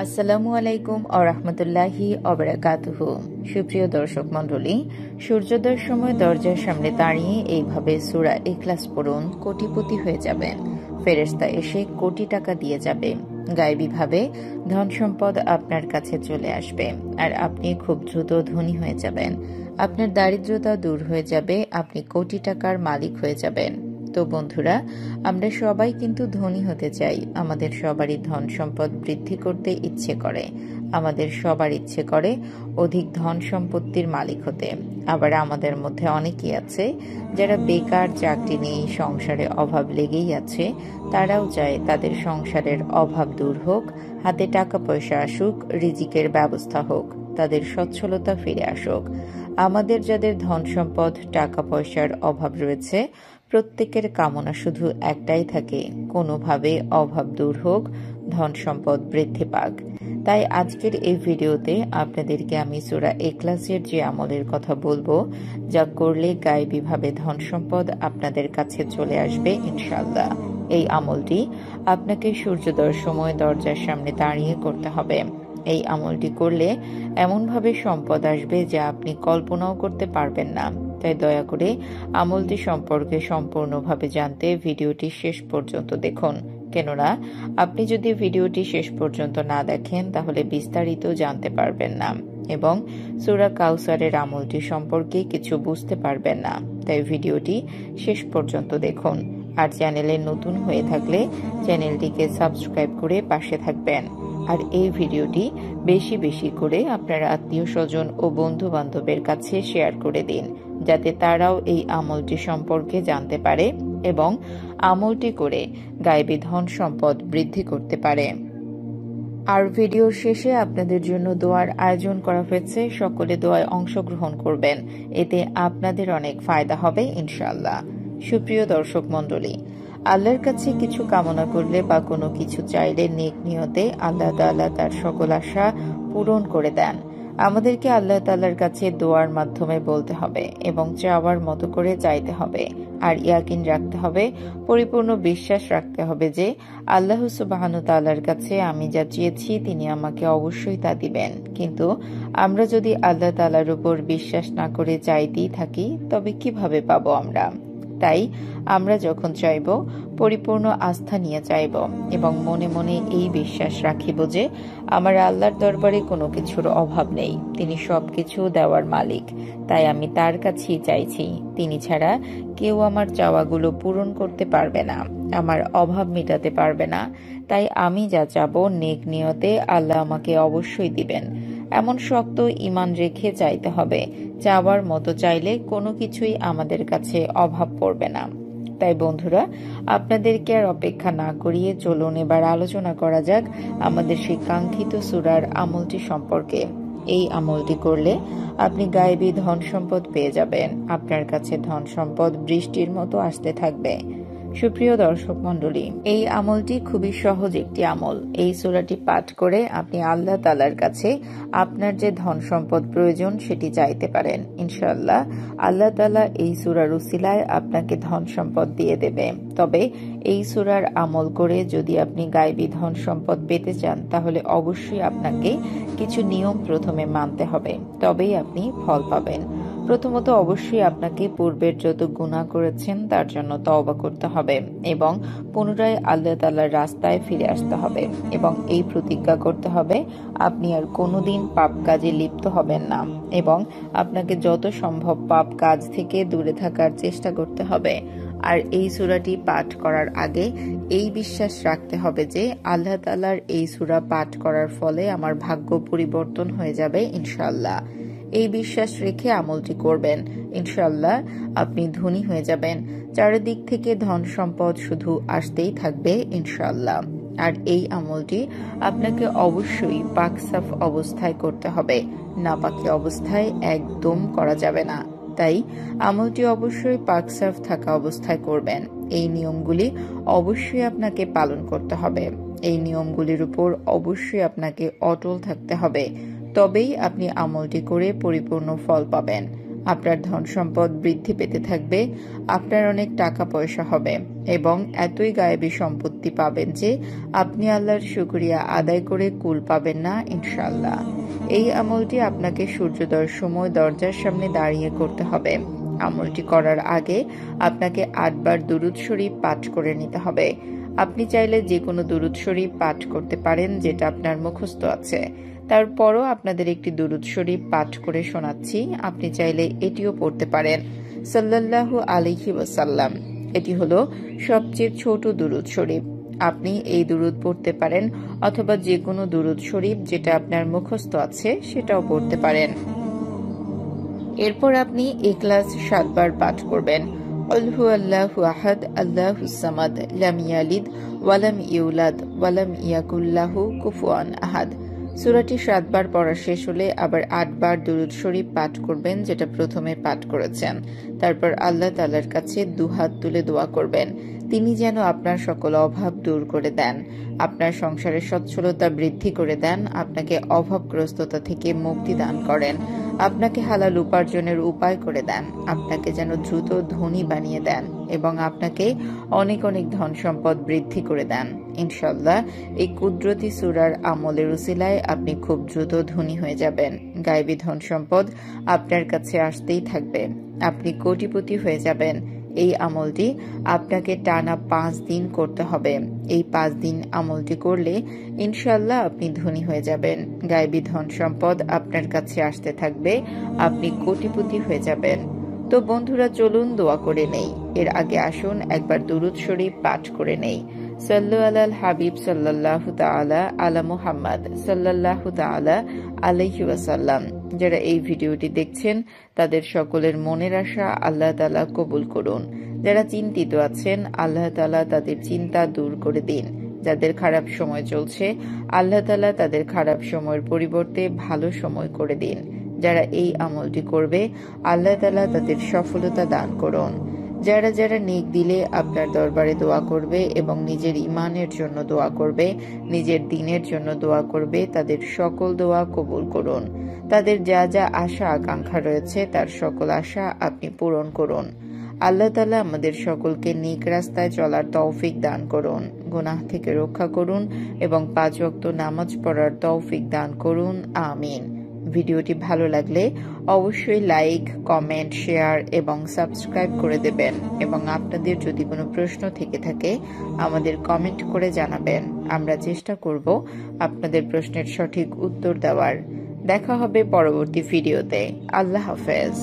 আসসালামু আলাইকুম ওয়া রাহমাতুল্লাহি ওয়া বারাকাতুহু। সুপ্রিয় দর্শক মণ্ডলী, সূর্যোদয়ের সময় দরজার সামনে দাঁড়িয়ে এইভাবে সূরা ইখলাস পড়ুন, কোটিপতি হয়ে যাবেন। ফেরেশতা এসে কোটি টাকা দিয়ে যাবে। গায়েবীভাবে ধন সম্পদ আপনার কাছে চলে আসবে আর আপনি খুব দ্রুত ধনী হয়ে যাবেন। আপনার দারিদ্রতা দূর হয়ে যাবে, আপনি কোটি টাকার মালিক হয়ে যাবেন। তো বন্ধুরা, আমরা সবাই কিন্তু ধনী হতে চাই। আমাদের সবারই ধন সম্পদ বৃদ্ধি করতে ইচ্ছে করে। আমাদের সবার ইচ্ছে করে অধিক ধন সম্পত্তির মালিক হতে। আবার আমাদের মধ্যে অনেকেই আছে যারা বেকার, চাকরি নেই, সংসারে অভাব লেগেই আছে। তারাও চায় তাদের সংসারের অভাব দূর হোক, হাতে টাকা পয়সা আসুক, রিজিকের ব্যবস্থা হোক, তাদের সচ্ছলতা ফিরে আসুক। আমাদের যাদের ধন সম্পদ, টাকা পয়সার অভাব রয়েছে, প্রত্যেকের কামনা শুধু একটাই থাকে, কোনোভাবে অভাব দূর হোক, ধন সম্পদ বৃদ্ধি পাক। তাই আজকের এই ভিডিওতে আপনাদেরকে আমি সূরা ইখলাসের যে আমলের কথা বলবো, যা করলে গায়েবীভাবে ধন সম্পদ আপনাদের কাছে চলে আসবে ইনশাআল্লাহ। এই আমলটি আপনাকে সূর্যোদয়ের সময় দরজার সামনে দাঁড়িয়ে করতে হবে। এই আমলটি করলে এমনভাবে সম্পদ আসবে যা আপনি কল্পনাও করতে পারবেন না। তাই দয়া করে আমলটি সম্পর্কে সম্পূর্ণভাবে জানতে ভিডিওটি শেষ পর্যন্ত দেখুন। কেননা আপনি যদি ভিডিওটি শেষ পর্যন্ত না দেখেন তাহলে বিস্তারিত জানতে পারবেন না এবং সূরা কাউসারের আমলটি সম্পর্কে কিছু বুঝতে পারবেন না। তাই ভিডিওটি শেষ পর্যন্ত দেখুন। আর চ্যানেলে নতুন হয়ে থাকলে চ্যানেলটিকে সাবস্ক্রাইব করে পাশে থাকবেন। আর এই ভিডিওটি বেশি বেশি করে আপনার আত্মীয় স্বজন ও বন্ধু বান্ধবের কাছে শেয়ার করে দিন, যাতে তারাও এই আমলটি সম্পর্কে জানতে পারে এবং আমলটি করে গায়েবী ধন সম্পদ বৃদ্ধি করতে পারে। আর ভিডিওর শেষে আপনাদের জন্য দোয়ার আয়োজন করা হয়েছে। সকলে দোয়ায় অংশগ্রহণ করবেন, এতে আপনাদের অনেক ফায়দা হবে ইনশাআল্লাহ। সুপ্রিয় দর্শক মণ্ডলী, আল্লাহর কাছে কিছু কামনা করলে বা কোনো কিছু চাইলে নেক নিয়তে আল্লাহ তাআলা তার সকল আশা পূরণ করে দেন। আমাদেরকে আল্লাহ তাআলার কাছে দোয়ার মাধ্যমে বলতে হবে এবং চাওয়ার মতো করে চাইতে হবে। আর ইয়াকিন রাখতে হবে, পরিপূর্ণ বিশ্বাস রাখতে হবে যে আল্লাহ সুবহানাহু তাআলার কাছে আমি যা চেয়েছি তিনি আমাকে অবশ্যই তা দিবেন। কিন্তু আমরা যদি আল্লাহ তাআলার উপর বিশ্বাস না করে চাইতেই থাকি, তবে কিভাবে পাবো আমরা? তাই আমরা যখন চাইব, পরিপূর্ণ আস্থা নিয়ে চাইব এবং মনে মনে এই বিশ্বাস রাখিব যে আমার আল্লাহর দরবারে কোনো কিছুর অভাব নেই, তিনি সবকিছু দেওয়ার মালিক। তাই আমি তার কাছেই চাইছি। তিনি ছাড়া কেউ আমার চাওয়াগুলো পূরণ করতে পারবে না, আমার অভাব মেটাতে পারবে না। তাই আমি যা চাবো নেক নিয়তে আল্লাহ আমাকে অবশ্যই দিবেন, এমন শক্ত ঈমান রেখে চাইতে হবে। চাওয়ার মতো চাইলে কোনো কিছুই আমাদের কাছে অভাব পড়বে না। তাই বন্ধুরা, আপনাদেরকে আর অপেক্ষা না করিয়ে চলুন এবার আলোচনা করা যাক আমাদের সেই কাঙ্ক্ষিত সূরার আমলটি সম্পর্কে। এই আমলটি করলে আপনি গায়েবী ধন সম্পদ পেয়ে যাবেন। আপনার কাছে ধন সম্পদ বৃষ্টির মতো আসতে থাকবে। সুপ্রিয় দর্শক মণ্ডলী, এই আমলটি খুবই সহজ একটি আমল। এই সূরাটি পাঠ করে আপনি আল্লাহ তাআলার কাছে আপনার যে ধন সম্পদ প্রয়োজন সেটি চাইতে পারেন। ইনশাআল্লাহ আল্লাহ তাআলা এই সূরার উসিলায় আপনাকে ধন সম্পদ দিয়ে দেবে। তবে এই সূরার আমল করে যদি আপনি গায়েবী ধন সম্পদ পেতে চান, তাহলে অবশ্যই আপনাকে কিছু নিয়ম প্রথমে মানতে হবে, তবেই আপনি ফল পাবেন। প্রথমত অবশ্যই আপনাকে পূর্বের যত গুনাহ করেছেন তার জন্য তওবা করতে হবে এবং পুনরায় আল্লাহ তাআলার রাস্তায় ফিরে আসতে হবে এবং এই প্রতিজ্ঞা করতে হবে আপনি আর কোনোদিন পাপ কাজে লিপ্ত হবেন না এবং আপনাকে যত সম্ভব পাপ কাজ থেকে দূরে থাকার চেষ্টা করতে হবে। আর এই সূরাটি পাঠ করার আগে এই বিশ্বাস রাখতে হবে যে আল্লাহ তাআলার এই সূরা পাঠ করার ফলে আমার ভাগ্য পরিবর্তন হয়ে যাবে ইনশাআল্লাহ। এই বিশ্বাস রেখে আমলটি করবেন, ইনশাআল্লাহ আপনি ধনী হয়ে যাবেন। চারিদিক থেকে ধন সম্পদ শুধু আসতেই থাকবে ইনশাআল্লাহ। আর এই আমলটি আপনাকে অবশ্যই পাক সাফ অবস্থায় করতে হবে, নাপাকি অবস্থায় একদম করা যাবে না। তাই আমলটি অবশ্যই পাক সাফ থাকা অবস্থায় করবেন। এই নিয়মগুলি অবশ্যই আপনাকে পালন করতে হবে। এই নিয়মগুলির উপর অবশ্যই আপনাকে অটল থাকতে হবে, তবেই আপনি আমলটি করে পরিপূর্ণ ফল পাবেন। আপনার ধন সম্পদ বৃদ্ধি পেতে থাকবে, আপনার অনেক টাকা পয়সা হবে এবং এতই গায়েবী সম্পত্তি পাবেন যে আপনি আল্লাহর শুকরিয়া আদায় করে কুল পাবেন না ইনশাআল্লাহ। এই আমলটি আপনাকে সূর্যোদয়ের সময় দরজার সামনে দাঁড়িয়ে করতে হবে। আমলটি করার আগে আপনাকে 8 বার দুরূদ শরীফ পাঠ করে নিতে হবে। আপনি চাইলে যে কোনো দুরূদ শরীফ পাঠ করতে পারেন যেটা আপনার মুখস্থ আছে। তারপরও আপনাদের একটি দুরূদ শরীফ পাঠ করে শোনাচ্ছি, আপনি চাইলে এটিও পড়তে পারেন। সাল্লাল্লাহু আলাইহি ওয়াসাল্লাম, এটি হলো সবচেয়ে ছোট দুরূদ শরীফ। আপনি এই দুরূদ পড়তে পারেন অথবা যে কোনো দুরূদ শরীফ যেটা আপনার মুখস্থ আছে সেটাও পড়তে পারেন। এরপর আপনি ইখলাস 7 বার পাঠ করবেন। কুল হুয়াল্লাহু আহাদ আল্লাহুস সামাদ লাম ইয়ালিদ ওয়ালাম ইউলাদ ওয়ালাম ইয়াকুল লাহু কুফুয়ান আহাদ। সূরাটি 7 বার পড়া শেষ হলে আবার 8 বার দুরূদ শরীফ পাঠ করবেন যেটা প্রথমে পাঠ করেছেন। তারপর আল্লাহ তাআলার কাছে দুহাত তুলে দোয়া করবেন তিনি যেন আপনার সকল অভাব দূর করে দেন, আপনার সংসারের সচ্ছলতা বৃদ্ধি করে দেন, আপনাকে অভাবগ্রস্ততা থেকে মুক্তি দান করেন, আপনাকে হালাল উপার্জনের উপায় করে দেন, আপনাকে যেন দ্রুত ধনী বানিয়ে দেন এবং আপনাকে অনেক অনেক ধন সম্পদ বৃদ্ধি করে দেন। ইনশাআল্লাহ এই কুদরতি সূরার আমলের উসিলায় আপনি খুব দ্রুত ধনী হয়ে যাবেন। গায়েবী ধন সম্পদ আপনার কাছে আসতেই থাকবে, আপনি কোটিপতি হয়ে যাবেন। এই আমলটি আপনাকে টানা 5 দিন করতে হবে। এই 5 দিন আমলটি করলে ইনশাআল্লাহ আপনি ধনী হয়ে যাবেন, গায়েবী ধন সম্পদ আপনার কাছে আসতে থাকবে, আপনি কোটিপতি হয়ে যাবেন। তো বন্ধুরা চলুন দোয়া করে নেই। এর আগে আসুন একবার দুরূদ শরীফ পাঠ করে নেই। সাল্লু আলাল হাবিব সাল্লাল্লাহু তাআলা আলা মুহাম্মদ সাল্লাল্লাহু তাআলা আলাইহি ওয়াসাল্লাম। যারা এই ভিডিওটি দেখছেন তাদের সকলের মনের আশা আল্লাহ তাআলা কবুল করুন। যারা চিন্তিত আছেন আল্লাহ তাআলা তাদের চিন্তা দূর করে দিন। যাদের খারাপ সময় চলছে আল্লাহ তাআলা তাদের খারাপ সময়ের পরিবর্তে ভালো সময় করে দিন। যারা এই আমলটি করবে আল্লাহ তাআলা তাদের সফলতা দান করুন। যারা যারা নেক দিলে আপনার দরবারে দোয়া করবে এবং নিজের ঈমানের জন্য দোয়া করবে, নিজের দ্বীনের জন্য দোয়া করবে, তাদের সকল দোয়া কবুল করুন। তাদের যা যা আশা আকাঙ্ক্ষা রয়েছে তার সকল আশা আপনি পূরণ করুন। আল্লাহ তাআলা আমাদের সকলকে নেক রাস্তায় চলার তৌফিক দান করুন, গুনাহ থেকে রক্ষা করুন এবং 5 ওয়াক্ত নামাজ পড়ার তৌফিক দান করুন। আমিন। ভিডিওটি ভালো লাগলে অবশ্যই লাইক, কমেন্ট, শেয়ার এবং সাবস্ক্রাইব করে দেবেন এবং আপনাদের যদি কোনো প্রশ্ন থেকে থাকে আমাদের কমেন্ট করে জানাবেন। আমরা চেষ্টা করব আপনাদের প্রশ্নের সঠিক উত্তর দেওয়ার। দেখা হবে পরবর্তী ভিডিওতে। আল্লাহ হাফেজ।